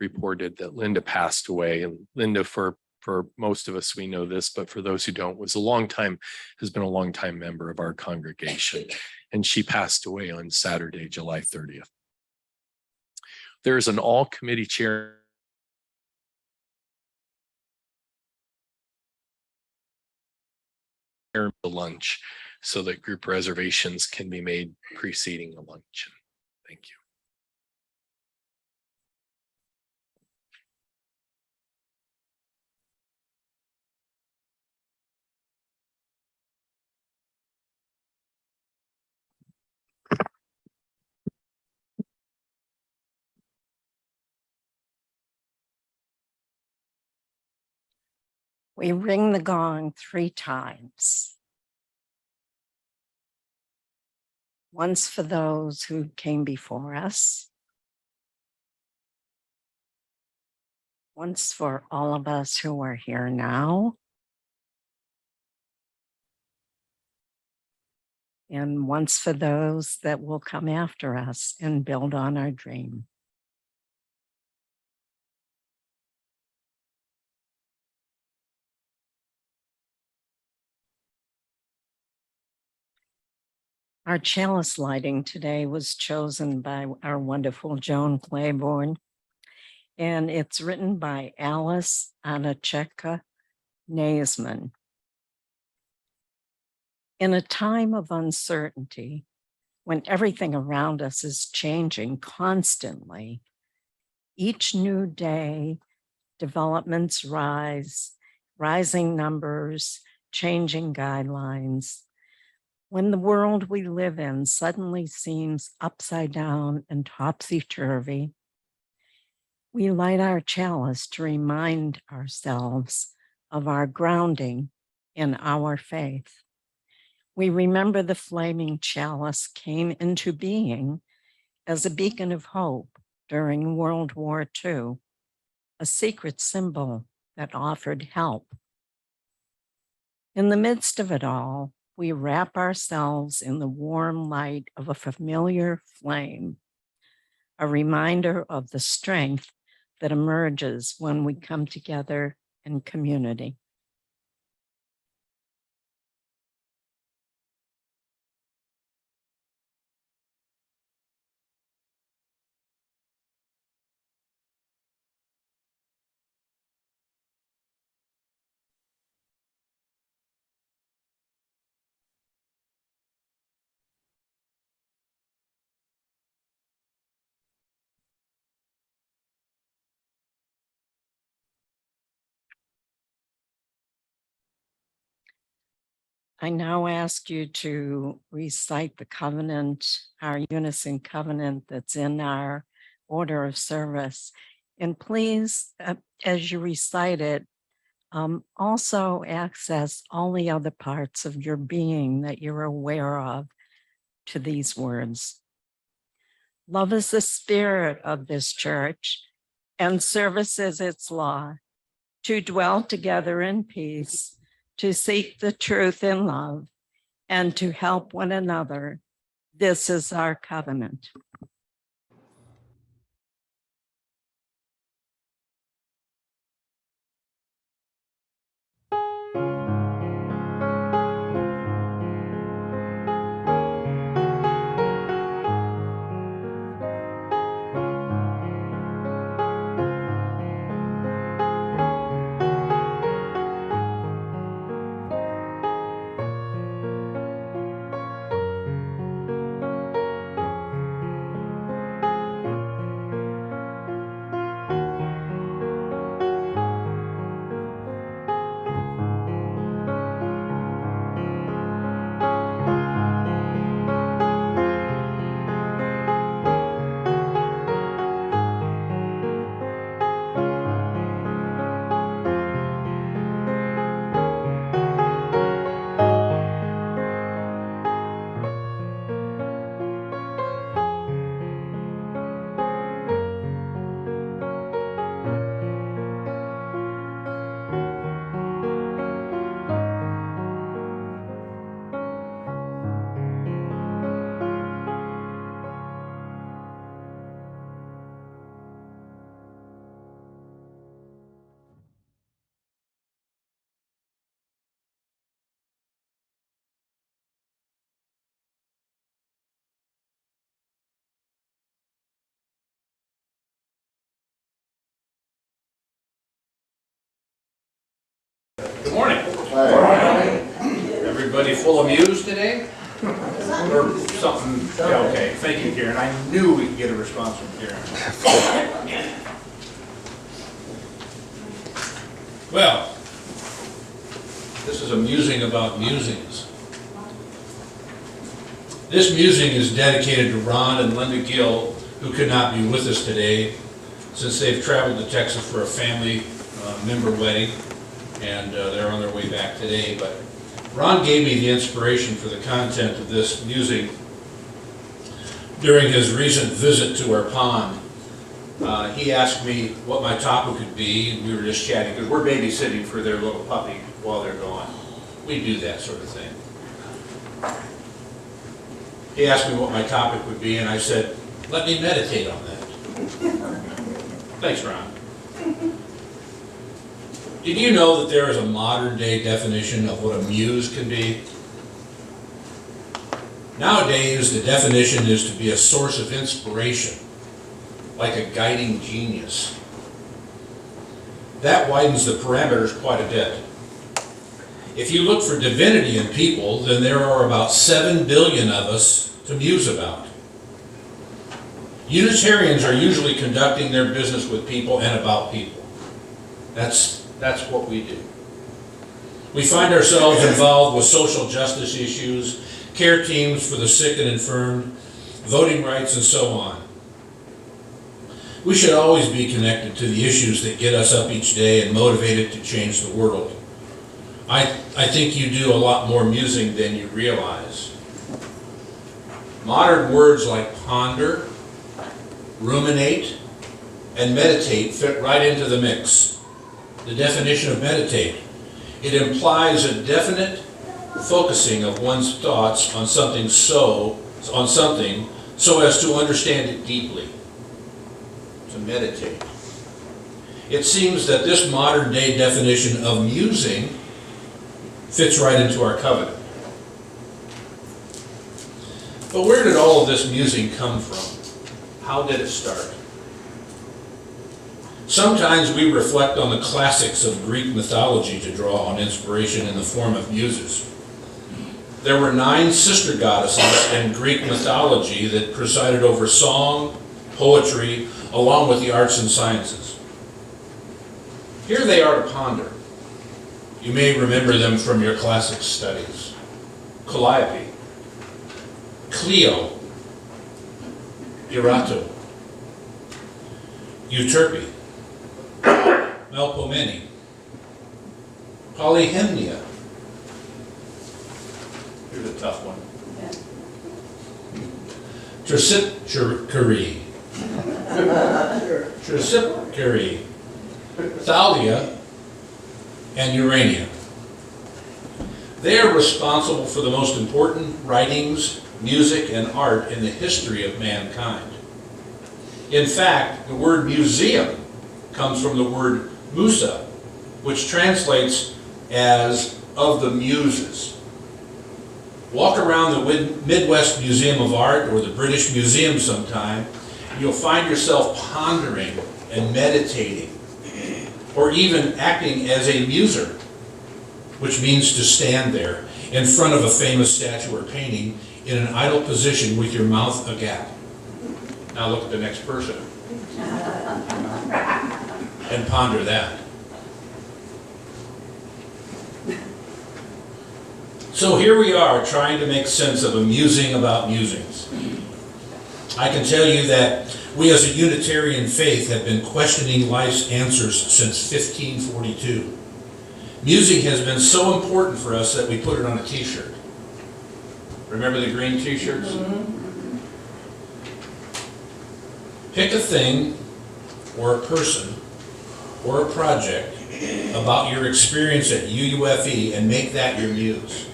reported that Linda passed away. And Linda, for most of us, we know this, but for those who don't, has been a long time member of our congregation. And she passed away on Saturday, July 30th. There is an all committee chair the lunch so that group reservations can be made preceding the lunch. Thank you. We ring the gong 3 times. Once for those who came before us. Once for all of us who are here now. And once for those that will come after us and build on our dream. Our chalice lighting today was chosen by our wonderful Joan Claiborne, and it's written by Alice Anacheka Naisman. In a time of uncertainty, when everything around us is changing constantly, each new day, developments rise, rising numbers, changing guidelines. When the world we live in suddenly seems upside down and topsy-turvy, we light our chalice to remind ourselves of our grounding in our faith. We remember the flaming chalice came into being as a beacon of hope during World War II, a secret symbol that offered help. In the midst of it all, we wrap ourselves in the warm light of a familiar flame, a reminder of the strength that emerges when we come together in community. I now ask you to recite the covenant, our unison covenant that's in our order of service. And please, as you recite it, also access all the other parts of your being that you're aware of to these words. Love is the spirit of this church, and service is its law, to dwell together in peace, to seek the truth in love, and to help one another. This is our covenant. full of muse today? Or something, yeah, okay, thank you, Karen. I knew we'd get a response from Karen. Well, this is a musing about musings. This musing is dedicated to Ron and Linda Gill, who could not be with us today since they've traveled to Texas for a family member wedding, and they're on their way back today. But Ron gave me the inspiration for the content of this musing during his recent visit to our pond. He asked me what my topic would be, and we were just chatting, because we're babysitting for their little puppy while they're gone. We do that sort of thing. He asked me what my topic would be, and I said, let me meditate on that. Thanks, Ron. Did you know that there is a modern day definition of what a muse can be? Nowadays, the definition is to be a source of inspiration, like a guiding genius. That widens the parameters quite a bit. If you look for divinity in people, then there are about 7 billion of us to muse about. Unitarians are usually conducting their business with people and about people. That's what we do. We find ourselves involved with social justice issues, care teams for the sick and infirm, voting rights, and so on. We should always be connected to the issues that get us up each day and motivated to change the world. I think you do a lot more musing than you realize. Modern words like ponder, ruminate, and meditate fit right into the mix. The definition of meditate. It implies a definite focusing of one's thoughts on something so as to understand it deeply. To meditate. It seems that this modern day definition of musing fits right into our covenant. But where did all of this musing come from? How did it start? Sometimes we reflect on the classics of Greek mythology to draw on inspiration in the form of muses. There were 9 sister goddesses in Greek mythology that presided over song, poetry, along with the arts and sciences. Here they are to ponder. You may remember them from your classics studies. Calliope, Clio, Erato, Euterpe, Melpomene, Polyhymnia. Here's a tough one. Terpsichore, Thalia, and Urania. They are responsible for the most important writings, music, and art in the history of mankind. In fact, the word museum comes from the word musa, which translates as of the muses. Walk around the Midwest Museum of Art or the British Museum sometime, and you'll find yourself pondering and meditating, or even acting as a muser, which means to stand there in front of a famous statue or painting in an idle position with your mouth agape. Now look at the next person and ponder that. So here we are trying to make sense of a musing about musings. I can tell you that we as a Unitarian faith have been questioning life's answers since 1542. Musing has been so important for us that we put it on a t-shirt. Remember the green t-shirts? Mm-hmm. Pick a thing or a person or a project about your experience at UUFE and make that your muse.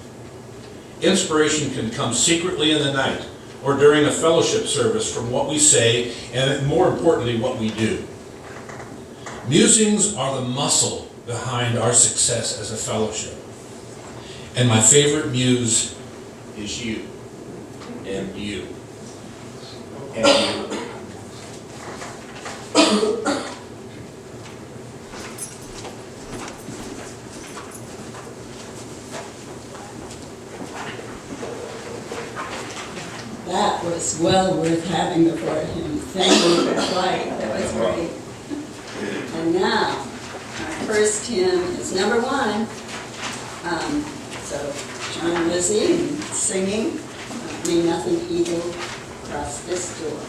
Inspiration can come secretly in the night or during a fellowship service from what we say and, more importantly, what we do. Musings are the muscle behind our success as a fellowship. And my favorite muse is you and you and you. was well worth having before him. Thank you for the flight. That was great. And now, our first hymn is number 1. So join Lizzie in singing May Nothing Evil Cross This Door.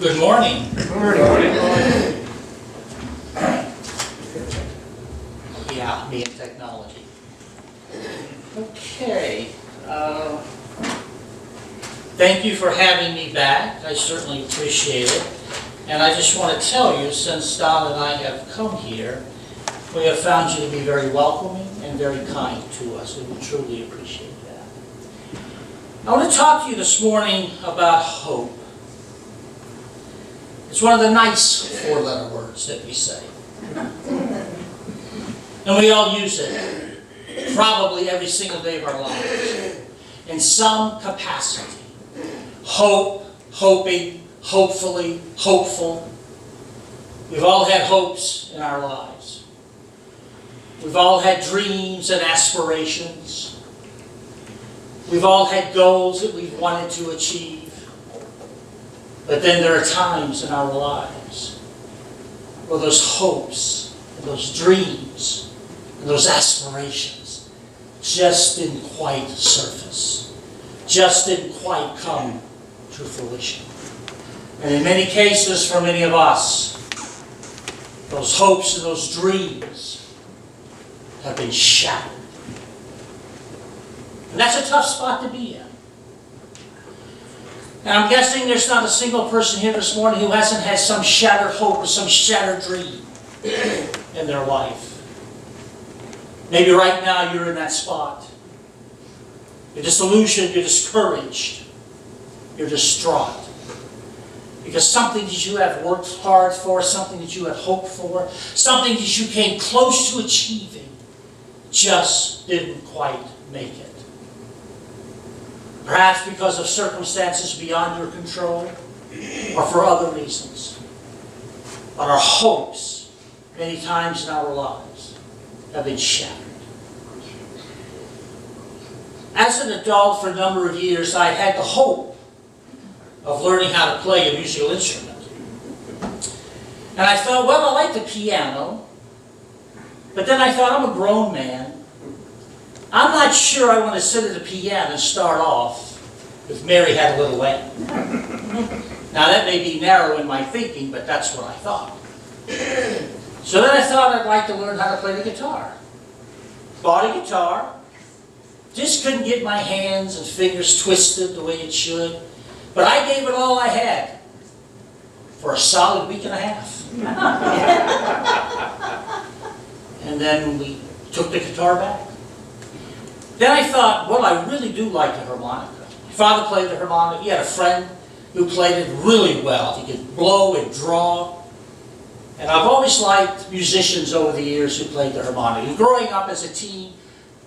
Good morning. Yeah, me and technology. Okay. Thank you for having me back. I certainly appreciate it. And I just want to tell you, since Don and I have come here, we have found you to be very welcoming and very kind to us, and we truly appreciate that. I want to talk to you this morning about hope. It's one of the nice 4-letter words that we say. And we all use it probably every single day of our lives in some capacity. Hope, hoping, hopefully, hopeful. We've all had hopes in our lives. We've all had dreams and aspirations. We've all had goals that we've wanted to achieve. But then there are times in our lives where those hopes and those dreams and those aspirations just didn't quite surface, just didn't quite come to fruition. And in many cases, for many of us, those hopes and those dreams have been shattered. And that's a tough spot to be in. And I'm guessing there's not a single person here this morning who hasn't had some shattered hope or some shattered dream in their life. Maybe right now you're in that spot. You're disillusioned, you're discouraged, you're distraught. Because something that you have worked hard for, something that you had hoped for, something that you came close to achieving, just didn't quite make it. Perhaps because of circumstances beyond your control, or for other reasons. But our hopes, many times in our lives, have been shattered. As an adult for a number of years, I had the hope of learning how to play a musical instrument. And I thought, well, I like the piano, but then I thought, I'm a grown man. I'm not sure I want to sit at the piano and start off with Mary Had a Little Lamb. Now that may be narrow in my thinking, but that's what I thought. So then I thought I'd like to learn how to play the guitar. Bought a guitar. Just couldn't get my hands and fingers twisted the way it should. But I gave it all I had for a solid week and a half. And then we took the guitar back. Then I thought, well, I really do like the harmonica. My father played the harmonica. He had a friend who played it really well. He could blow and draw. And I've always liked musicians over the years who played the harmonica. And growing up as a teen,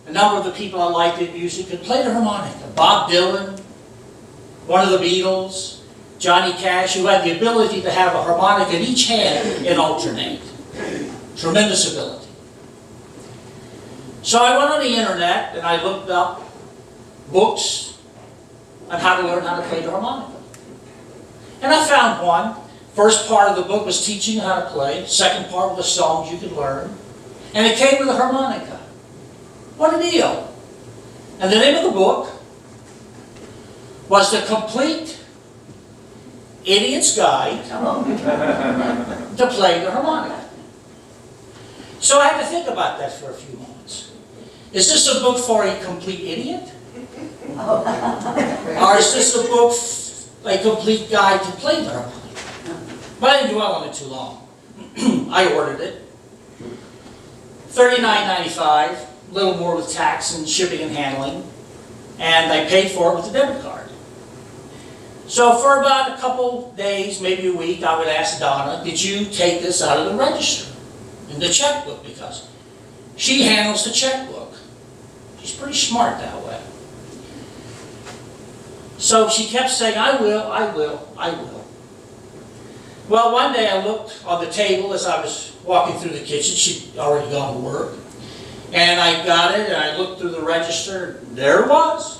a number of the people I liked in music could play the harmonica. Bob Dylan, one of the Beatles, Johnny Cash, who had the ability to have a harmonica in each hand and alternate. Tremendous ability. So I went on the internet and I looked up books on how to learn how to play the harmonica. And I found one. First part of the book was teaching how to play. Second part was the songs you could learn. And it came with a harmonica. What a deal. And the name of the book was The Complete Idiot's Guide to Play the Harmonica. So I had to think about that for a few moments. Is this a book for a complete idiot? Or is this a book, a complete guide to play the harmonica? But I didn't dwell on it too long. I ordered it. $39.95, a little more with tax and shipping and handling. And I paid for it with a debit card. So for about a couple days, maybe a week, I would ask Donna, did you take this out of the register in the checkbook? Because she handles the checkbook. She's pretty smart that way. So she kept saying, I will, I will, I will. Well, one day I looked on the table as I was walking through the kitchen. She'd already gone to work. And I got it, and I looked through the register. There it was.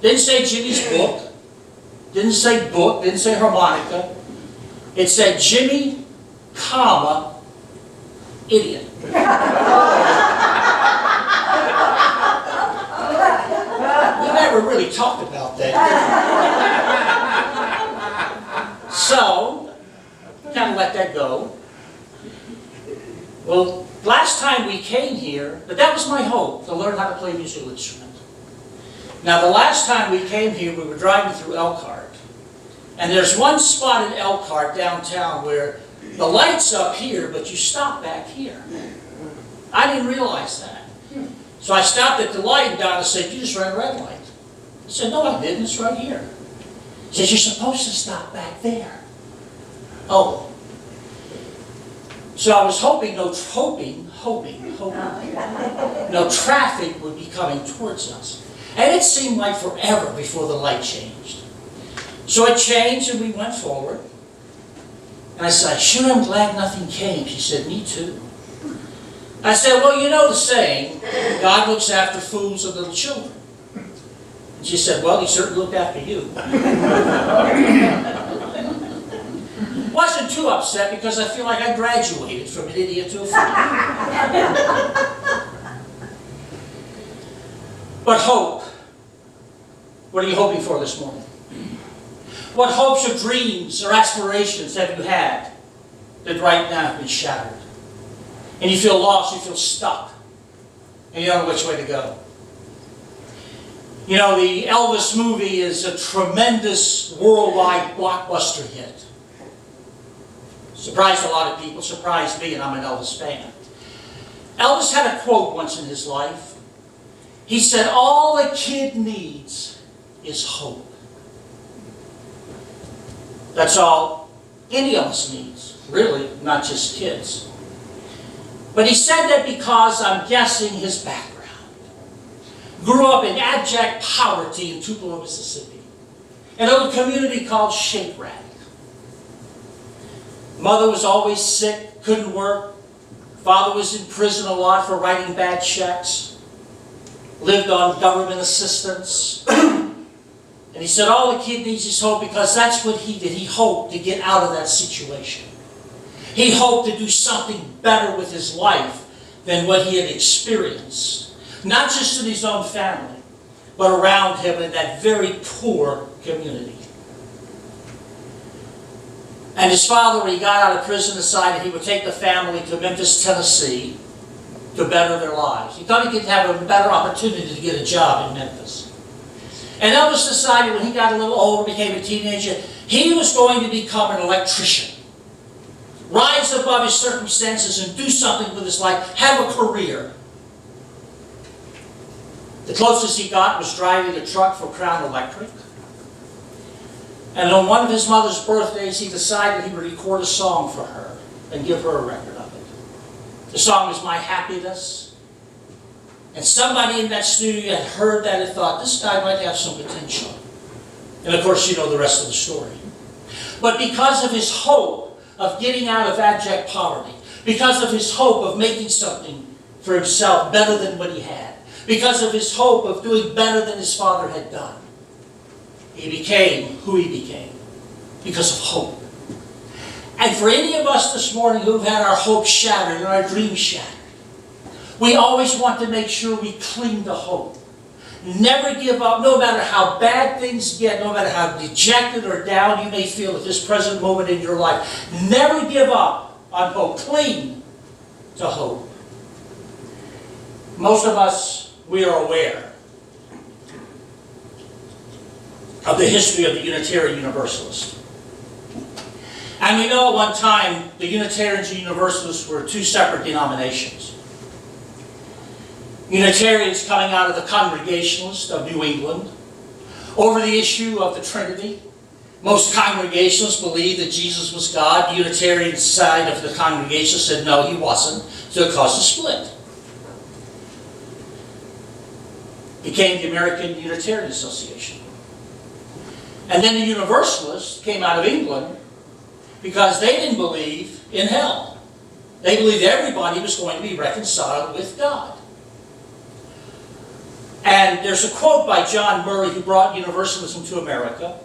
Didn't say Jimmy's book. Didn't say book. Didn't say harmonica. It said Jimmy, comma, idiot. We never really talked about that. So, kind of let that go. Well, last time we came here, but that was my hope, to learn how to play a musical instrument. Now, the last time we came here, we were driving through Elkhart. And there's one spot in Elkhart downtown where the light's up here, but you stop back here. I didn't realize that. So I stopped at the light, and Donna said, you just ran a red light. I said, no, I didn't. It's right here. She said, you're supposed to stop back there. Oh. So I was hoping no traffic would be coming towards us. And it seemed like forever before the light changed. So it changed and we went forward. And I said, sure am glad nothing came. She said, me too. I said, well, you know the saying, God looks after fools and little children. And she said, well, he certainly looked after you. Wasn't too upset because I feel like I graduated from an idiot to a fool. But hope. What are you hoping for this morning? What hopes or dreams or aspirations have you had that right now have been shattered? And you feel lost, you feel stuck, and you don't know which way to go. You know, the Elvis movie is a tremendous worldwide blockbuster hit. Surprised a lot of people, surprised me, and I'm an Elvis fan. Elvis had a quote once in his life. He said, all a kid needs is hope. That's all any of us needs, really, not just kids. But he said that because, I'm guessing, his background. Grew up in abject poverty in Tupelo, Mississippi. In a little community called Shake Rack. Mother was always sick, couldn't work. Father was in prison a lot for writing bad checks. Lived on government assistance. And he said all the kid needs is hope because that's what he did. He hoped to get out of that situation. He hoped to do something better with his life than what he had experienced. Not just in his own family, but around him in that very poor community. And his father, when he got out of prison, decided he would take the family to Memphis, Tennessee to better their lives. He thought he could have a better opportunity to get a job in Memphis. And Elvis decided when he got a little older, became a teenager, he was going to become an electrician. Rise above his circumstances and do something with his life, have a career. The closest he got was driving a truck for Crown Electric. And on one of his mother's birthdays, he decided he would record a song for her and give her a record of it. The song is My Happiness. And somebody in that studio had heard that and thought, this guy might have some potential. And of course, you know the rest of the story. But because of his hope of getting out of abject poverty, because of his hope of making something for himself better than what he had, because of his hope of doing better than his father had done, he became who he became because of hope. And for any of us this morning who've had our hope shattered and our dreams shattered, we always want to make sure we cling to hope. Never give up, no matter how bad things get, no matter how dejected or down you may feel at this present moment in your life. Never give up on hope. Cling to hope. Most of us, we are aware of the history of the Unitarian Universalist. And we know at one time the Unitarians and Universalists were two separate denominations. Unitarians coming out of the Congregationalists of New England over the issue of the Trinity. Most Congregationalists believed that Jesus was God. The Unitarian side of the congregation said no, he wasn't, so it caused a split. Became the American Unitarian Association. And then the Universalists came out of England because they didn't believe in hell. They believed everybody was going to be reconciled with God. And there's a quote by John Murray, who brought Universalism to America.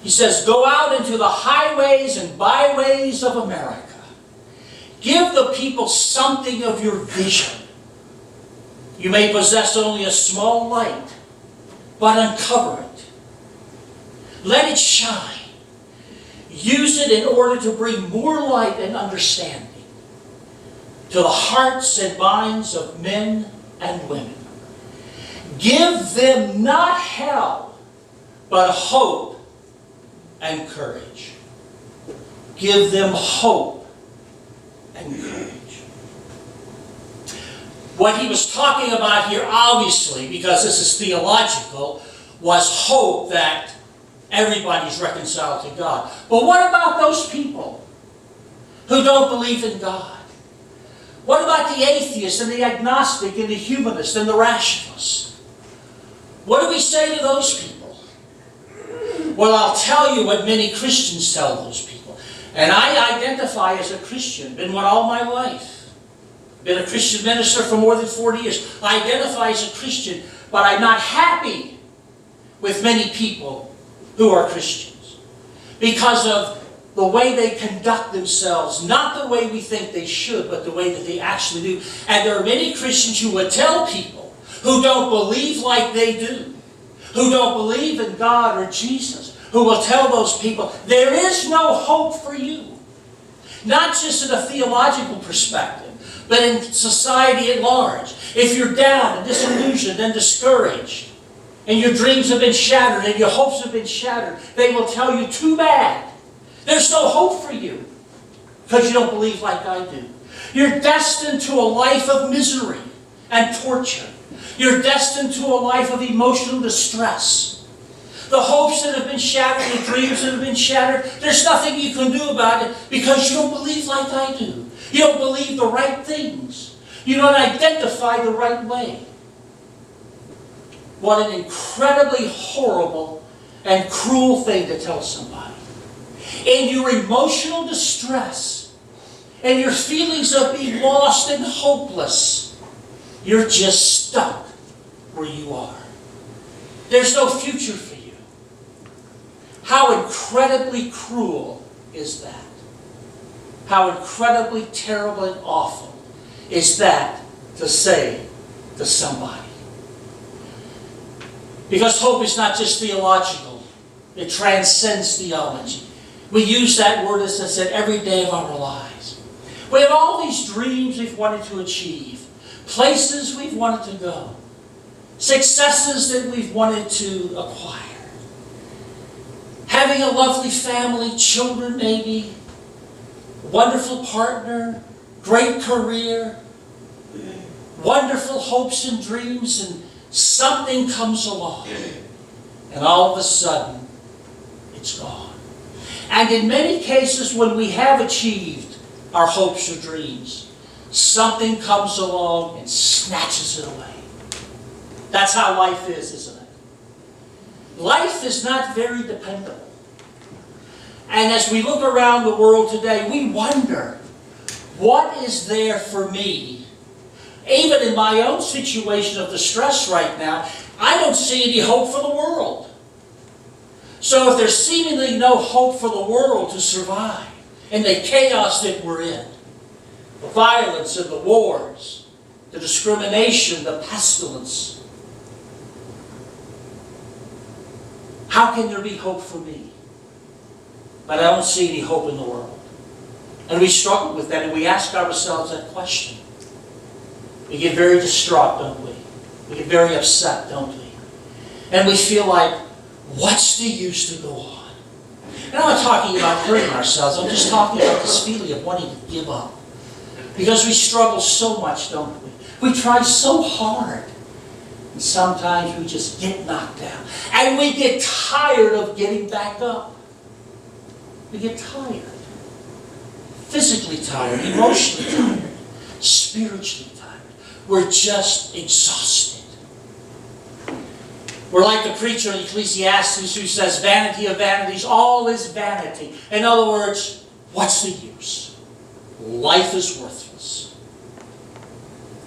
He says, "Go out into the highways and byways of America. Give the people something of your vision. You may possess only a small light, but uncover it. Let it shine. Use it in order to bring more light and understanding to the hearts and minds of men and women. Give them not hell, but hope and courage." Give them hope and courage. What he was talking about here, obviously, because this is theological, was hope that everybody's reconciled to God. But what about those people who don't believe in God? What about the atheist and the agnostic and the humanist and the rationalist? What do we say to those people? Well, I'll tell you what many Christians tell those people. And I identify as a Christian, been one all my life. Been a Christian minister for more than 40 years. I identify as a Christian, but I'm not happy with many people who are Christians because of the way they conduct themselves, not the way we think they should, but the way that they actually do. And there are many Christians who would tell people who don't believe like they do, who don't believe in God or Jesus, who will tell those people, there is no hope for you. Not just in a theological perspective, but in society at large. If you're down and disillusioned and discouraged, and your dreams have been shattered and your hopes have been shattered, they will tell you, too bad. There's no hope for you because you don't believe like I do. You're destined to a life of misery and torture. You're destined to a life of emotional distress. The hopes that have been shattered, the dreams that have been shattered, there's nothing you can do about it because you don't believe like I do. You don't believe the right things. You don't identify the right way. What an incredibly horrible and cruel thing to tell somebody. In your emotional distress and your feelings of being lost and hopeless, you're just stuck where you are. There's no future for you. How incredibly cruel is that? How incredibly terrible and awful is that to say to somebody? Because hope is not just theological. It transcends theology. We use that word, as I said, every day of our lives. We have all these dreams we've wanted to achieve, places we've wanted to go, successes that we've wanted to acquire. Having a lovely family, children maybe, wonderful partner, great career, wonderful hopes and dreams and something comes along, and all of a sudden, it's gone. And in many cases, when we have achieved our hopes or dreams, something comes along and snatches it away. That's how life is, isn't it? Life is not very dependable. And as we look around the world today, we wonder, what is there for me? Even in my own situation of distress right now, I don't see any hope for the world. So if there's seemingly no hope for the world to survive in the chaos that we're in, the violence and the wars, the discrimination, the pestilence, how can there be hope for me? But I don't see any hope in the world. And we struggle with that, and we ask ourselves that question. We get very distraught, don't we? We get very upset, don't we? And we feel like, what's the use to go on? And I'm not talking about hurting ourselves. I'm just talking about this feeling of wanting to give up. Because we struggle so much, don't we? We try so hard. And sometimes we just get knocked down. And we get tired of getting back up. We get tired. Physically tired, emotionally tired, spiritually tired. We're just exhausted. We're like the preacher in Ecclesiastes who says, vanity of vanities, all is vanity. In other words, what's the use? Life is worthless.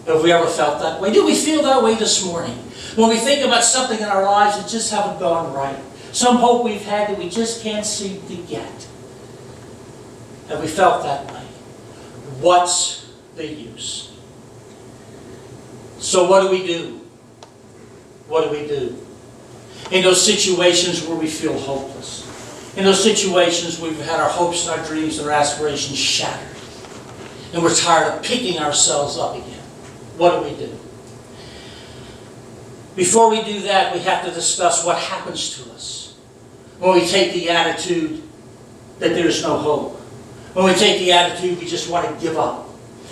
Have we ever felt that way? Do we feel that way this morning? When we think about something in our lives that just haven't gone right. Some hope we've had that we just can't seem to get. Have we felt that way? What's the use? So what do we do? What do we do? In those situations where we feel hopeless. In those situations where we've had our hopes and our dreams and our aspirations shattered. And we're tired of picking ourselves up again. What do we do? Before we do that, we have to discuss what happens to us when we take the attitude that there's no hope. When we take the attitude we just want to give up.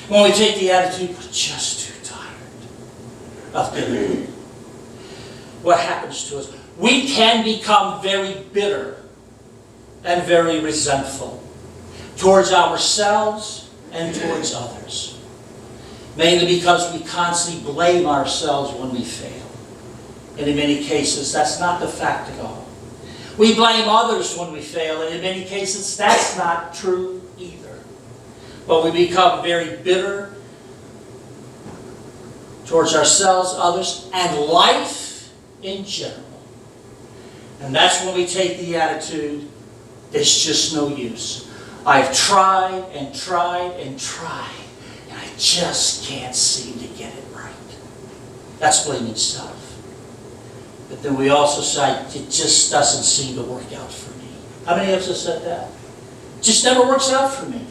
When we take the attitude we're just too tired of giving up. What happens to us? We can become very bitter and very resentful towards ourselves and towards others. Mainly because we constantly blame ourselves when we fail. And in many cases, that's not the fact at all. We blame others when we fail, and in many cases, that's not true either. But we become very bitter towards ourselves, others, and life in general. And that's when we take the attitude, there's just no use. I've tried and tried and tried, and I just can't seem to get it right. That's blaming self. But then we also say, it just doesn't seem to work out for me. How many of us have said that? It just never works out for me.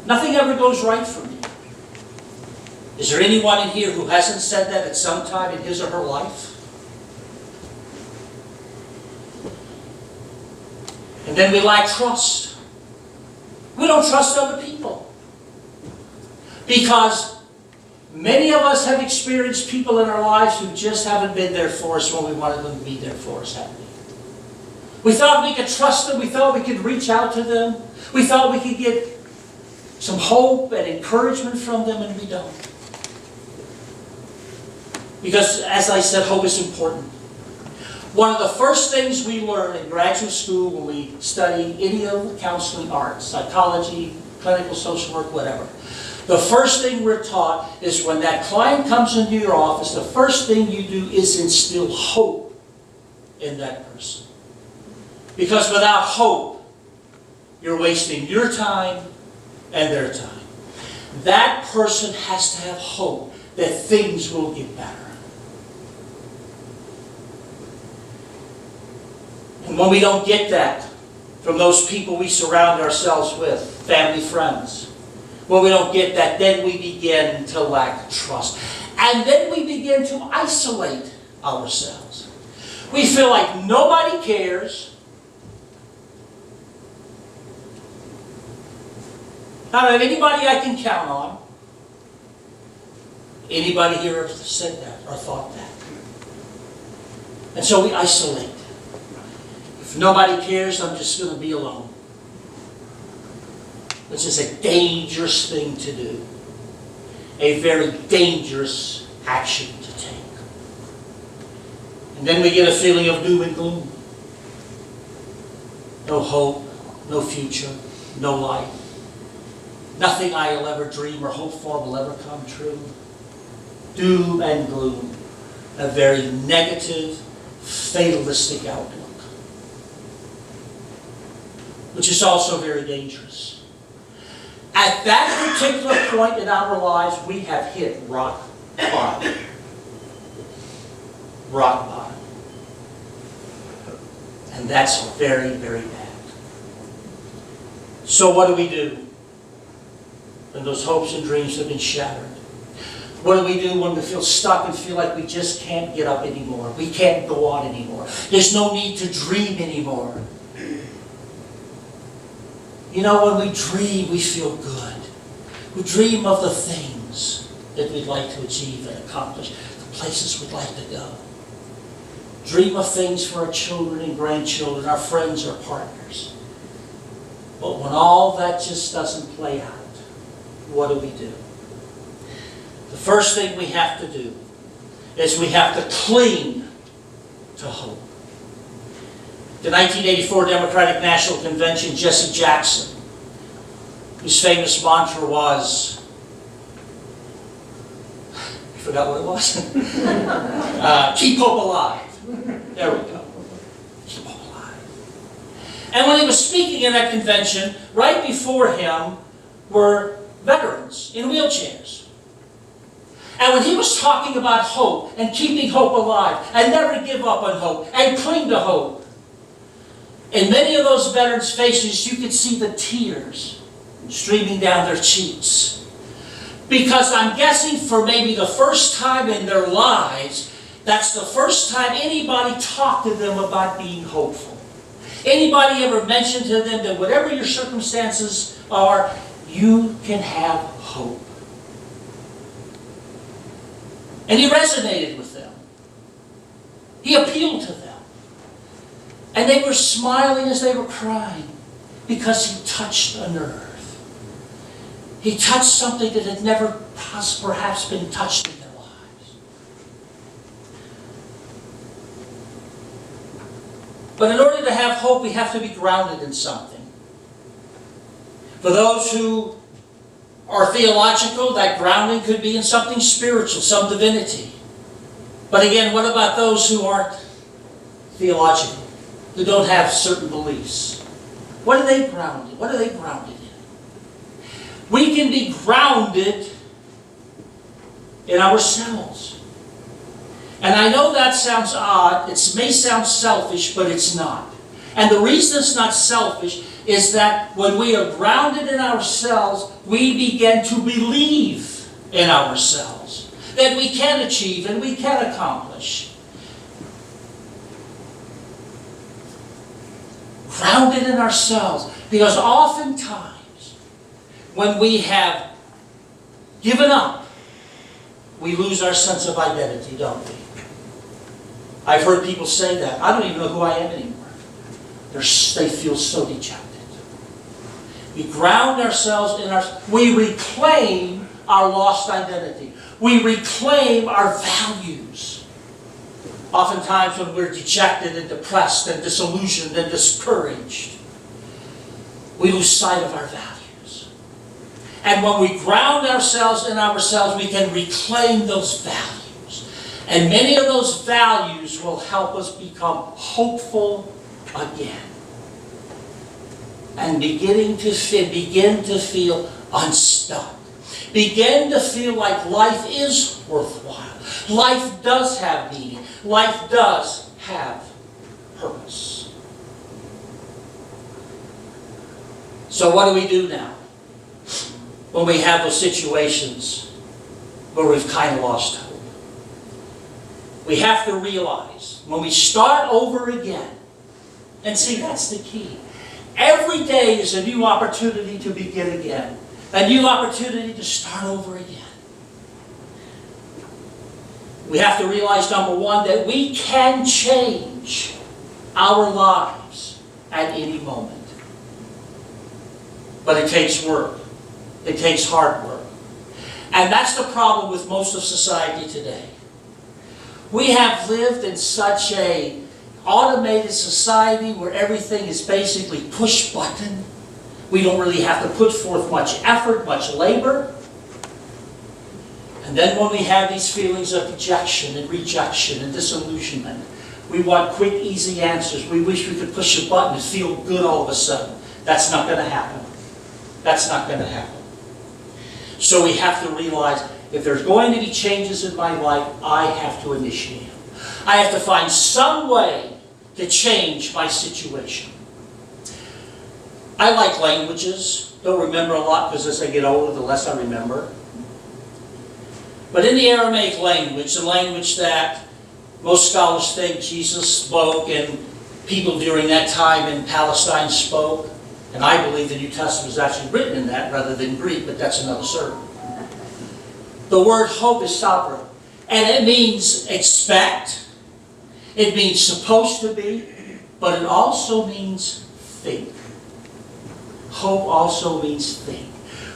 Nothing ever goes right for me. Is there anyone in here who hasn't said that at some time in his or her life? And then we lack trust. We don't trust other people. Because many of us have experienced people in our lives who just haven't been there for us when we wanted them to be there for us, haven't we? We thought we could trust them. We thought we could reach out to them. We thought we could get some hope and encouragement from them, and we don't. Because, as I said, hope is important. One of the first things we learn in graduate school when we study any of the counseling arts, psychology, clinical social work, whatever, the first thing we're taught is when that client comes into your office, the first thing you do is instill hope in that person. Because without hope, you're wasting your time and their time. That person has to have hope that things will get better. And when we don't get that from those people we surround ourselves with, family, friends, when we don't get that, then we begin to lack trust. And then we begin to isolate ourselves. We feel like nobody cares. I don't have anybody I can count on. Anybody here ever said that or thought that? And so we isolate. If nobody cares, I'm just going to be alone. Which is a dangerous thing to do. A very dangerous action to take. And then we get a feeling of doom and gloom. No hope, no future, no life. Nothing I'll ever dream or hope for will ever come true. Doom and gloom. A very negative, fatalistic outlook. Which is also very dangerous. At that particular point in our lives, we have hit rock bottom. Rock bottom. And that's very, very bad. So what do we do when those hopes and dreams have been shattered? What do we do when we feel stuck and feel like we just can't get up anymore? We can't go on anymore. There's no need to dream anymore. You know, when we dream, we feel good. We dream of the things that we'd like to achieve and accomplish, the places we'd like to go. Dream of things for our children and grandchildren, our friends or partners. But when all that just doesn't play out, what do we do? The first thing we have to do is we have to cling to hope. The 1984 Democratic National Convention, Jesse Jackson, whose famous mantra was, I forgot what it was, keep hope alive. There we go. Keep hope alive. And when he was speaking in that convention, right before him were veterans in wheelchairs. And when he was talking about hope and keeping hope alive and never give up on hope and cling to hope, in many of those veterans' faces you could see the tears streaming down their cheeks. Because I'm guessing for maybe the first time in their lives, that's the first time anybody talked to them about being hopeful. Anybody ever mentioned to them that whatever your circumstances are, you can have hope. And he resonated with them. He appealed to them. And they were smiling as they were crying because he touched a nerve. He touched something that had never perhaps been touched in their lives. But in order to have hope, we have to be grounded in something. For those who are theological, that grounding could be in something spiritual, some divinity. But again, what about those who aren't theological, who don't have certain beliefs? What are they grounded? What are they grounded in? We can be grounded in ourselves. And I know that sounds odd. It may sound selfish, but it's not. And the reason it's not selfish is that when we are grounded in ourselves, we begin to believe in ourselves. That we can achieve and we can accomplish. Grounded in ourselves. Because oftentimes, when we have given up, we lose our sense of identity, don't we? I've heard people say that. I don't even know who I am anymore. They feel so dejected. We ground ourselves in we reclaim our lost identity. We reclaim our values. Oftentimes when we're dejected and depressed and disillusioned and discouraged, we lose sight of our values. And when we ground ourselves in ourselves, we can reclaim those values. And many of those values will help us become hopeful again. And begin to feel unstuck. Begin to feel like life is worthwhile. Life does have meaning. Life does have purpose. So what do we do now? When we have those situations where we've kind of lost hope. We have to realize when we start over again, and see, that's the key. Every day is a new opportunity to begin again. A new opportunity to start over again. We have to realize, number one, that we can change our lives at any moment. But it takes work. It takes hard work. And that's the problem with most of society today. We have lived in such a automated society where everything is basically push button. We don't really have to put forth much effort, much labor. And then when we have these feelings of dejection and rejection and disillusionment, we want quick, easy answers. We wish we could push a button and feel good all of a sudden. That's not going to happen. That's not going to happen. So we have to realize, if there's going to be changes in my life, I have to initiate them. I have to find some way to change my situation. I like languages. Don't remember a lot because as I get older, the less I remember. But in the Aramaic language, the language that most scholars think Jesus spoke and people during that time in Palestine spoke, and I believe the New Testament is actually written in that rather than Greek, but that's another sermon. The word hope is sabra, and it means expect, it means supposed to be, but it also means think. Hope also means think.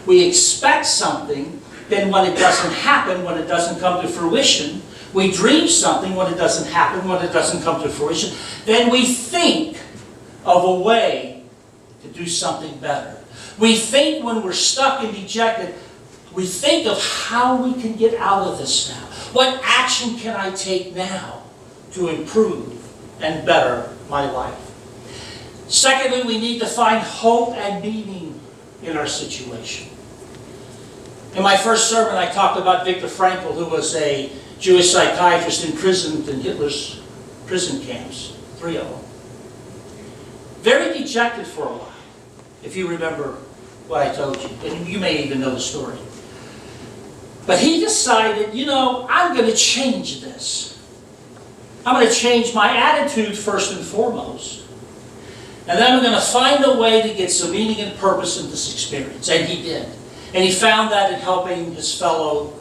We expect something, then when it doesn't happen, when it doesn't come to fruition, we dream something when it doesn't happen, when it doesn't come to fruition, then we think of a way to do something better. We think when we're stuck and dejected, we think of how we can get out of this now. What action can I take now to improve and better my life? Secondly, we need to find hope and meaning in our situation. In my first sermon, I talked about Viktor Frankl, who was a Jewish psychiatrist imprisoned in Hitler's prison camps, 3 of them. Very dejected for a while, if you remember what I told you. And you may even know the story. But he decided, I'm going to change this. I'm going to change my attitude first and foremost. And then I'm going to find a way to get some meaning and purpose in this experience. And he did. And he found that in helping his fellow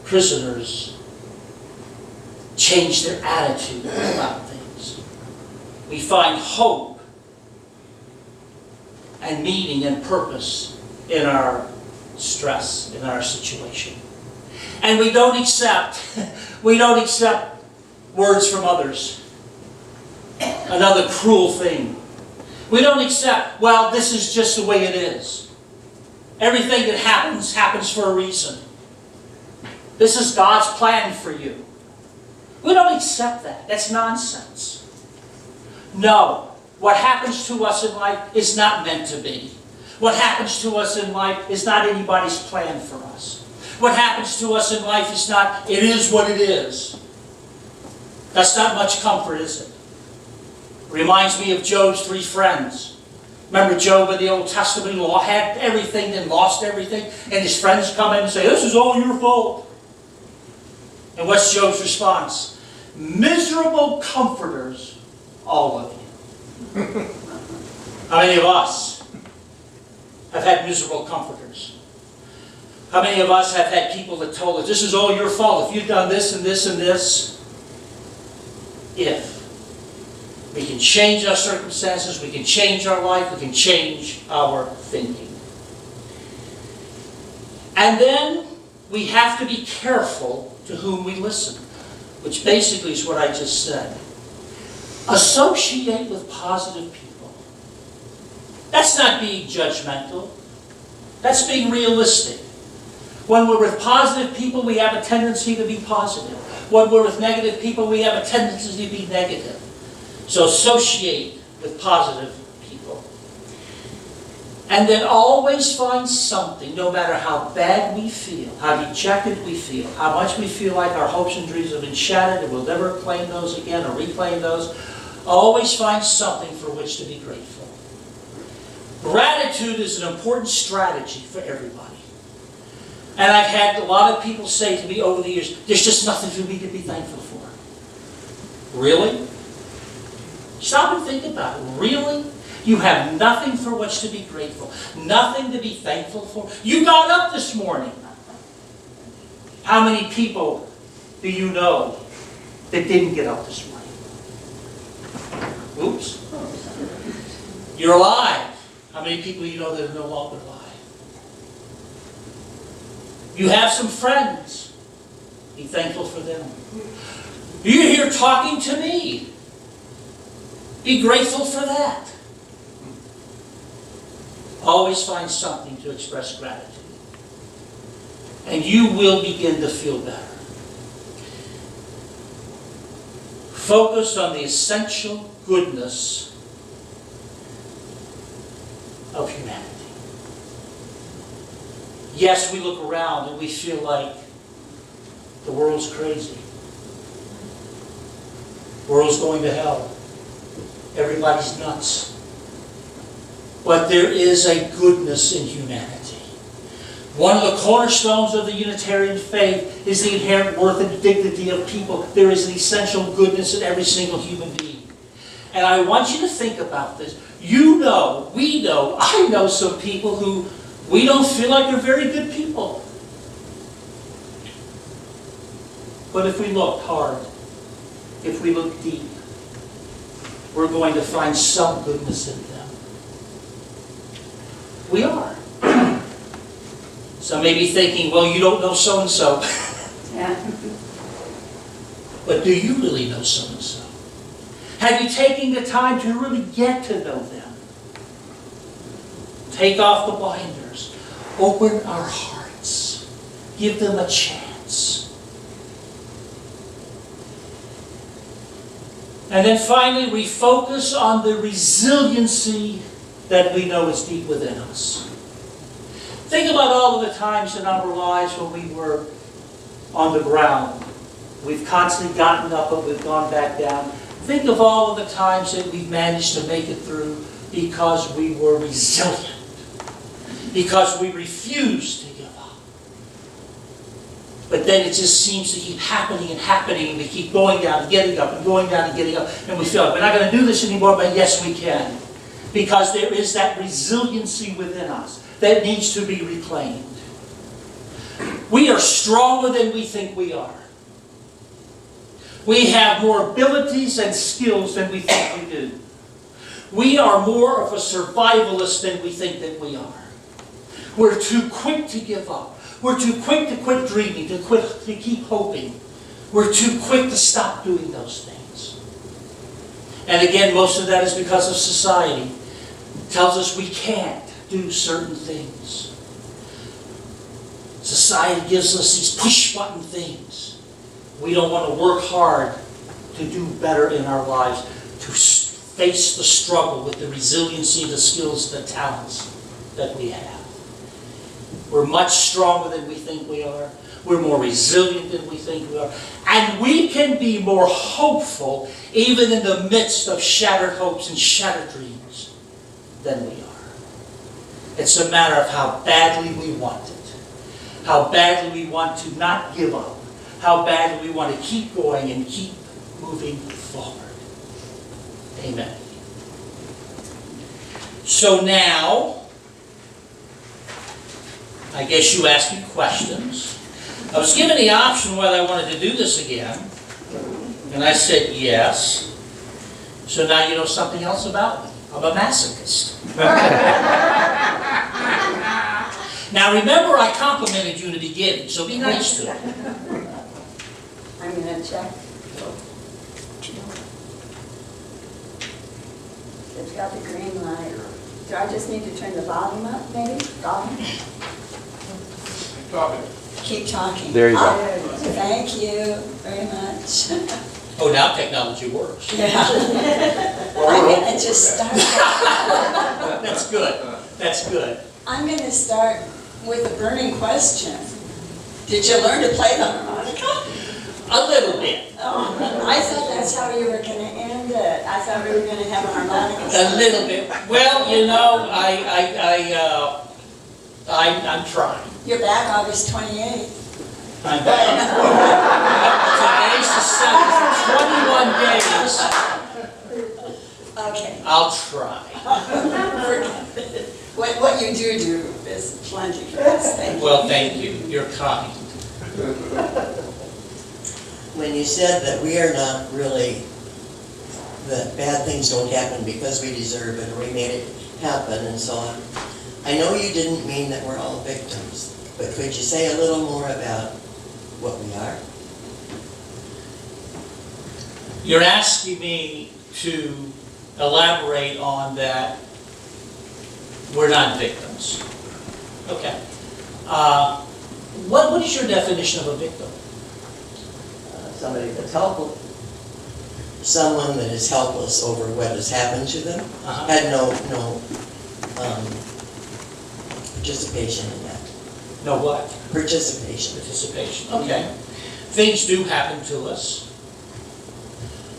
prisoners change their attitude about things. We find hope and meaning and purpose in our stress, in our situation. And we don't accept words from others. Another cruel thing. We don't accept, well, this is just the way it is. Everything that happens, happens for a reason. This is God's plan for you. We don't accept that. That's nonsense. No. What happens to us in life is not meant to be. What happens to us in life is not anybody's plan for us. What happens to us in life is not, it is what it is. That's not much comfort, is it? Reminds me of Job's 3 friends. Remember Job in the Old Testament who had everything, then lost everything, and his friends come in and say, this is all your fault. And what's Job's response? Miserable comforters, all of you. How many of us have had miserable comforters? How many of us have had people that told us, this is all your fault, if you've done this and this and this? If we can change our circumstances, we can change our life, we can change our thinking. And then we have to be careful to whom we listen, which basically is what I just said. Associate with positive people. That's not being judgmental. That's being realistic. When we're with positive people, we have a tendency to be positive. When we're with negative people, we have a tendency to be negative. So associate with positive people. And then always find something, no matter how bad we feel, how dejected we feel, how much we feel like our hopes and dreams have been shattered and we'll never claim those again or reclaim those, always find something for which to be grateful. Gratitude is an important strategy for everybody. And I've had a lot of people say to me over the years, there's just nothing for me to be thankful for. Really? Stop and think about it. Really? You have nothing for which to be grateful. Nothing to be thankful for. You got up this morning. How many people do you know that didn't get up this morning? Oops. You're alive. How many people you know that are no longer alive? You have some friends. Be thankful for them. You're here talking to me. Be grateful for that. Always find something to express gratitude. And you will begin to feel better. Focus on the essential goodness of humanity. Yes, we look around and we feel like the world's crazy. The world's going to hell. Everybody's nuts. But there is a goodness in humanity. One of the cornerstones of the Unitarian faith is the inherent worth and dignity of people. There is an essential goodness in every single human being. And I want you to think about this. You know, we know, I know some people who we don't feel like they're very good people. But if we look hard, if we look deep, we're going to find some goodness in them. We are. Some may be thinking, well, you don't know so-and-so. Yeah. But do you really know so-and-so? Have you taken the time to really get to know them? Take off the blinders. Open our hearts. Give them a chance. And then finally, refocus on the resiliency that we know is deep within us. Think about all of the times in our lives when we were on the ground. We've constantly gotten up, but we've gone back down. Think of all of the times that we've managed to make it through because we were resilient. Because we refused to give up. But then it just seems to keep happening and happening, and we keep going down and getting up and going down and getting up, and we feel like we're not going to do this anymore, but yes, we can. Because there is that resiliency within us that needs to be reclaimed. We are stronger than we think we are. We have more abilities and skills than we think we do. We are more of a survivalist than we think that we are. We're too quick to give up. We're too quick to quit dreaming, to keep hoping. We're too quick to stop doing those things. And again, most of that is because of society. It tells us we can't do certain things. Society gives us these push-button things. We don't want to work hard to do better in our lives, to face the struggle with the resiliency, the skills, the talents that we have. We're much stronger than we think we are. We're more resilient than we think we are. And we can be more hopeful even in the midst of shattered hopes and shattered dreams than we are. It's a matter of how badly we want it. How badly we want to not give up. How badly we want to keep going and keep moving forward. Amen. So now, I guess you asked me questions. I was given the option whether I wanted to do this again. And I said yes. So now you know something else about me. I'm a masochist. Now remember, I complimented you in the beginning, so be nice to me. I'm going to check. It's got the green light. Do I just need to turn the volume up, maybe? Volume? Keep talking. There you go. Thank you very much. Oh, now technology works. Yeah. I'm going to just start. That's good. That's good. I'm going to start with a burning question. Did you learn to play the harmonica? A little bit. Oh, I thought that's how you were going to end it. I thought we were going to have a harmonica. A little bit. Well, you know, I'm trying. You're back August 28th. I'm back. Today's the 7th, 21 days. Okay. I'll try. What you do is plenty, Chris. Thank you. Well, thank you. You're kind. when you said that we are not really, that bad things don't happen because we deserve it, or we made it happen and so on. I know you didn't mean that we're all victims, but could you say a little more about what we are? You're asking me to elaborate on that we're not victims. Okay. What is your definition of a victim? Somebody that's helpful. Someone that is helpless over what has happened to them, had no participation in that. No what? Participation. Participation. Okay. Things do happen to us,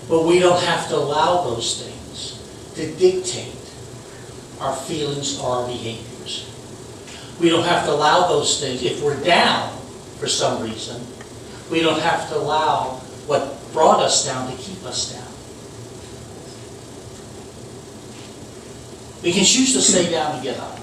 but we don't have to allow those things to dictate our feelings or our behaviors. We don't have to allow those things, if we're down for some reason, we don't have to allow what brought us down to keep us down. We can choose to stay down and get up.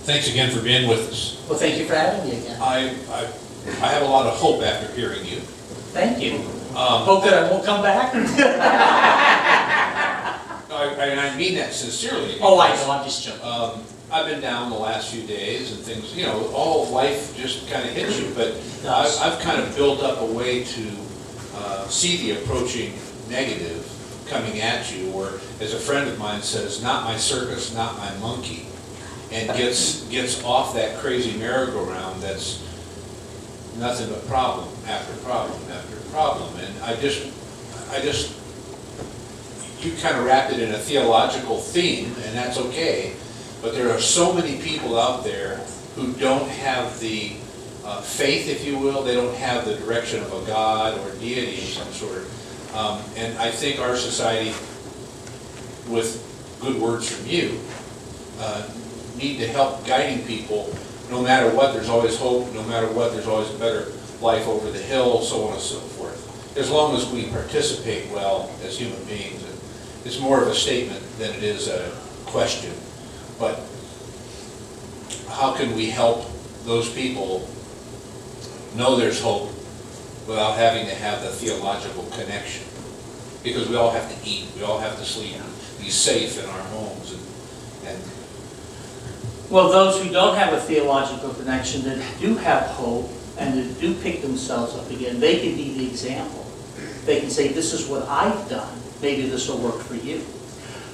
Thanks again for being with us. Well, thank you for having me again. I have a lot of hope after hearing you. Thank you. Hope that I won't come back. I mean that sincerely. Oh, I know, I'm just joking. I've been down the last few days and things, you know, all of life just kind of hits you, but I've kind of built up a way to see the approaching negative coming at you, or as a friend of mine says, not my circus, not my monkey, and gets off that crazy merry-go-round that's nothing but problem after problem after problem. And I just, you kind of wrapped it in a theological theme, and that's okay. But there are so many people out there who don't have the faith, if you will. They don't have the direction of a God or deity of some sort. And I think our society, with good words from you, need to help guiding people. No matter what, there's always hope. No matter what, there's always a better life over the hill, so on and so forth. As long as we participate well as human beings. It's more of a statement than it is a question. But how can we help those people know there's hope without having to have the theological connection? Because we all have to eat, we all have to sleep, be safe in our homes. And Well, those who don't have a theological connection, that do have hope, and that do pick themselves up again, they can be the example. They can say, this is what I've done, maybe this will work for you.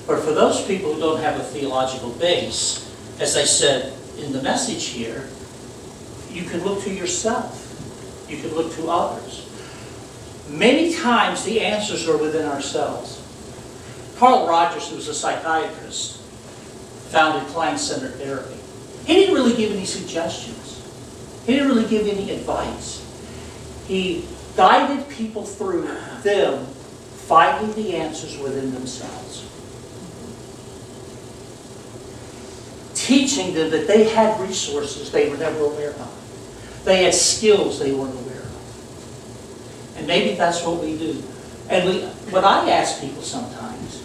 But for those people who don't have a theological base, as I said in the message here, you can look to yourself. You can look to others. Many times the answers are within ourselves. Carl Rogers, who was a psychiatrist, founded client-centered therapy. He didn't really give any suggestions. He didn't really give any advice. He guided people through them finding the answers within themselves. Teaching them that they had resources they were never aware of. They had skills they weren't aware of. And maybe that's what we do. And what I ask people sometimes,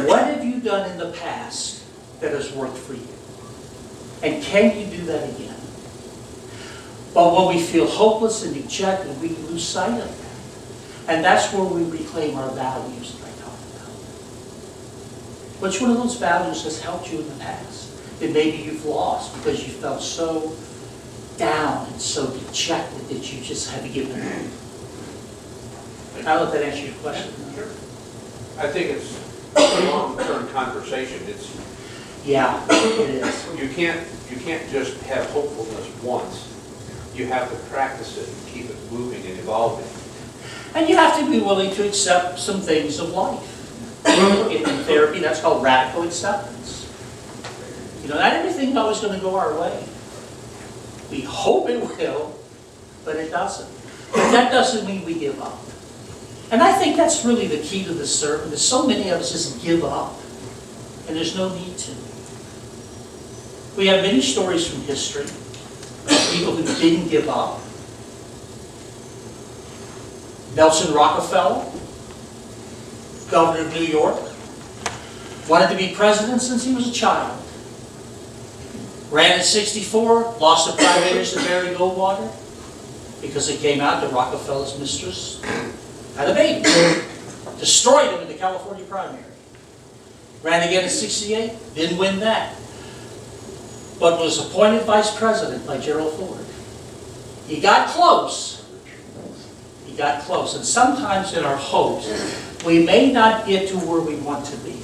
what have you done in the past that has worked for you? And can you do that again? But when we feel hopeless and dejected, we lose sight of that. And that's where we reclaim our values that I talked about. Which one of those values has helped you in the past that maybe you've lost because you felt so down and so dejected that you just had to give it up? I don't know if that answers your question. Sure. I think it's a long-term conversation. Yeah, it is. You can't just have hopefulness once. You have to practice it and keep it moving and evolving. And you have to be willing to accept some things of life. In therapy, that's called radical acceptance. You know, not everything is always going to go our way. We hope it will, but it doesn't. But that doesn't mean we give up. And I think that's really the key to this sermon, is so many of us just give up. And there's no need to. We have many stories from history of people who didn't give up. Nelson Rockefeller, governor of New York, wanted to be president since he was a child. Ran in 64, lost the primaries to Barry Goldwater because it came out that Rockefeller's mistress had a baby. Destroyed him in the California primary. Ran again in 68, didn't win that. But was appointed vice president by Gerald Ford. He got close. He got close. And sometimes in our hopes, we may not get to where we want to be.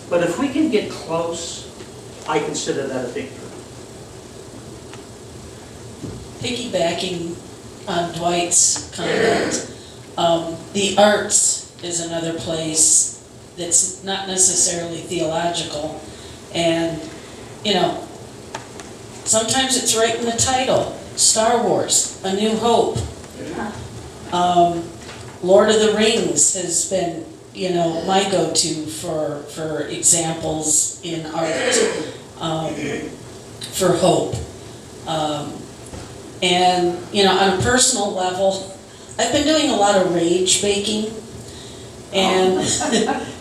But if we can get close, I consider that a victory. Piggybacking on Dwight's comment, the arts is another place that's not necessarily theological. And, you know, sometimes it's right in the title. Star Wars, A New Hope. Lord of the Rings has been, you know, my go-to for examples in art for hope. And, you know, on a personal level, I've been doing a lot of rage baking and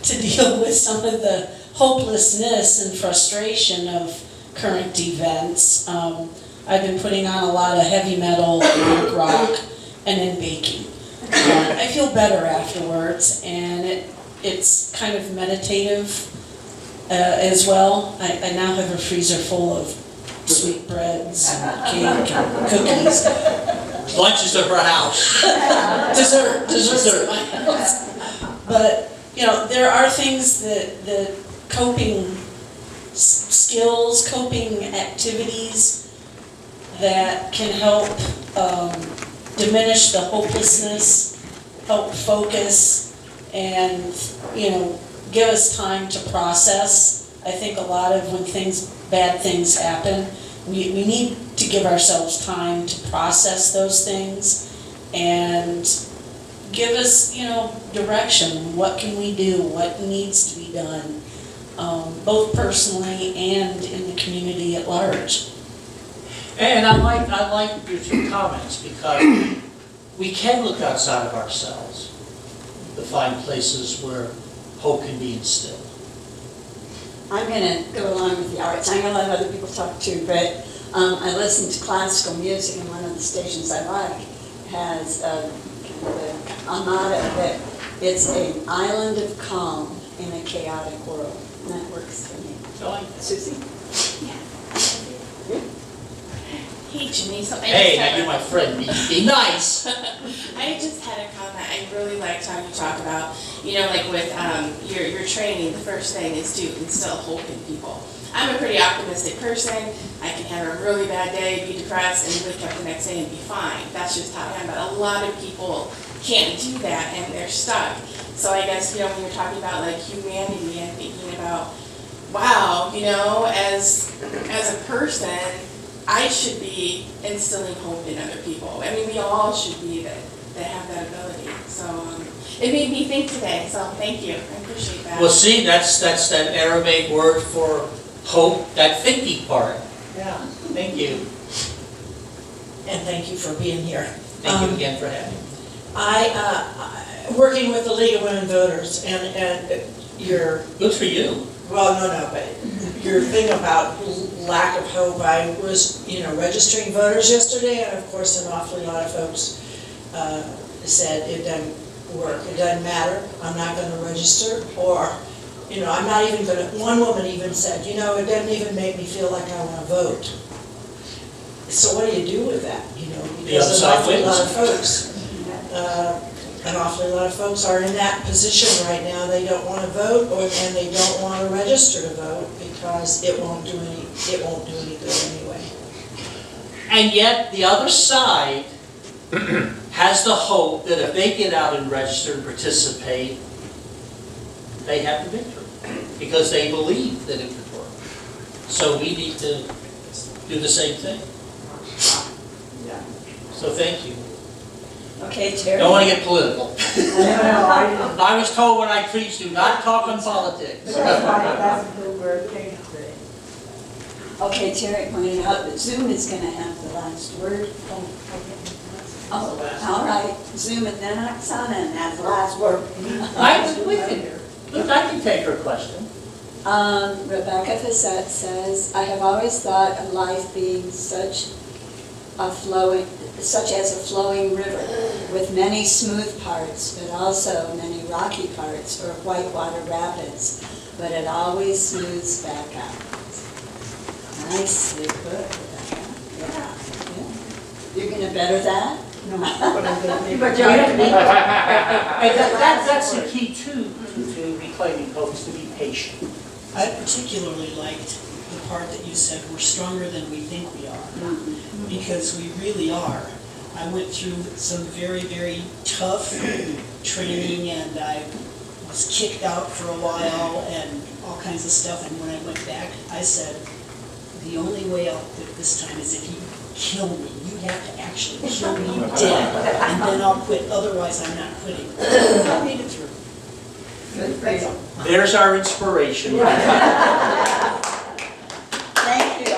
to deal with some of the hopelessness and frustration of current events. I've been putting on a lot of heavy metal, punk rock, and then baking. I feel better afterwards, and it's kind of meditative as well. I now have a freezer full of sweet breads and cake and cookies. Lunches at her house. Dessert at my house. But, you know, there are things that coping skills, coping activities that can help diminish the hopelessness, help focus, and, you know, give us time to process. I think a lot of when bad things happen, we need to give ourselves time to process those things and give us, you know, direction. What can we do? What needs to be done, both personally and in the community at large. And I like your two comments because we can look outside of ourselves to find places where hope can be instilled. I'm going to go along with the arts. I'm going to let other people talk too, but I listen to classical music, and one of the stations I like has kind of a motto that it's an island of calm in a chaotic world. And that works for me. Susie? Hey, Jimmy. So Hey, now you're my friend. Be nice. I just had a comment. I really liked how you talk about, you know, like with your training, the first thing is to instill hope in people. I'm a pretty optimistic person. I can have a really bad day, be depressed, and wake up the next day and be fine. That's just how I am. But a lot of people can't do that, and they're stuck. So I guess, you know, when you're talking about like humanity and thinking about, wow, you know, as a person, I should be instilling hope in other people. I mean, we all should be that have that ability. So it made me think today. So thank you. I appreciate that. Well, see, that's that Aramaic word for hope, that thinking part. Yeah, thank you. And thank you for being here. Thank you again for having me. Working with the League of Women Voters and your, Good for you. well, no, but your thing about lack of hope, I was, you know, registering voters yesterday, and of course an awfully lot of folks said it doesn't work, it doesn't matter, I'm not going to register, or, you know, I'm not even going to, one woman even said, you know, it doesn't even make me feel like I want to vote. So what do you do with that, you know, because an awfully lot of folks, an awfully lot of folks are in that position right now. They don't want to vote, and they don't want to register to vote because it won't do any good anyway. And yet, the other side has the hope that if they get out and register and participate, they have the victory because they believe that it could work. So we need to do the same thing. So thank you. Okay, Terry. Don't want to get political. I was told when I preach, do not talk on politics. Okay, Terry pointed out that Zoom is going to have the last word. Oh, all right. Zoom and then Oksana has the last word. I can take her question. Rebecca Fassett says, I have always thought of life being such as a flowing river with many smooth parts, but also many rocky parts or whitewater rapids, but it always smooths back out. Nicely put, Rebecca. Yeah. You're gonna better that? No. But you're That's the key to reclaiming hope, is to be patient. I particularly liked the part that you said, we're stronger than we think we are, because we really are. I went through some very, very tough training, and I was kicked out for a while and all kinds of stuff, and when I went back, I said, the only way I'll quit this time is if you kill me. You have to actually kill me dead, and then I'll quit, otherwise I'm not quitting. I made it through. Good for you. There's our inspiration. Thank you.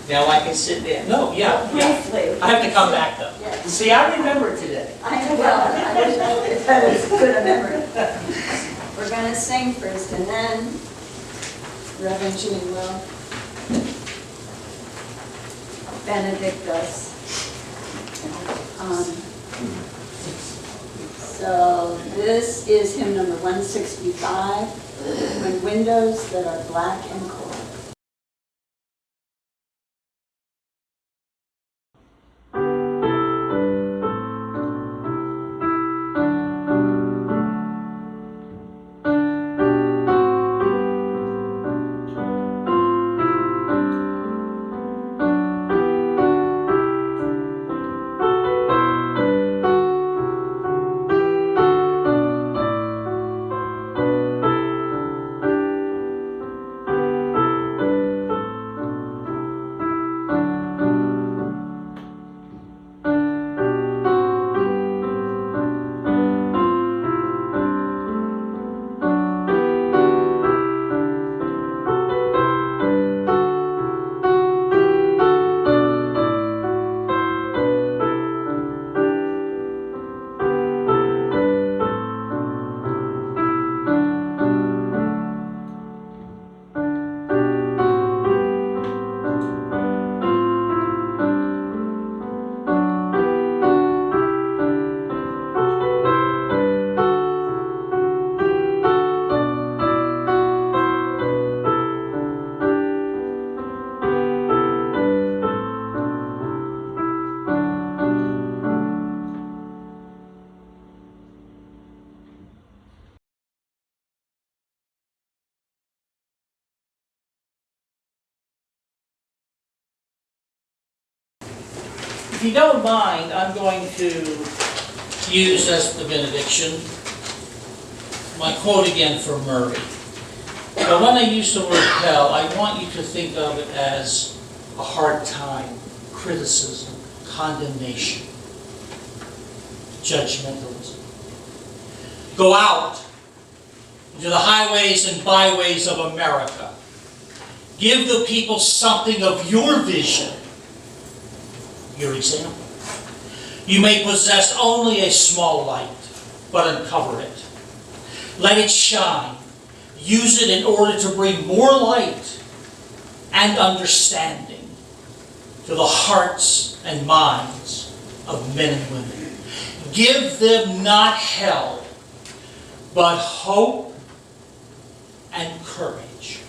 Now I can sit there. No, yeah. Briefly. I have to come back though. Yes. See, I remember today. I know, well, I didn't know if that is good a memory. We're gonna sing first, and then Reverend Jean will benedict us. So this is hymn number 165, When Windows That Are Black and Cold. If you don't mind, I'm going to use as the benediction my quote again from Murray. But when I use the word hell, I want you to think of it as a hard time, criticism, condemnation, judgmentalism. Go out into the highways and byways of America. Give the people something of your vision, your example. You may possess only a small light, but uncover it. Let it shine. Use it in order to bring more light and understanding to the hearts and minds of men and women. Give them not hell, but hope and courage.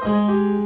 Thank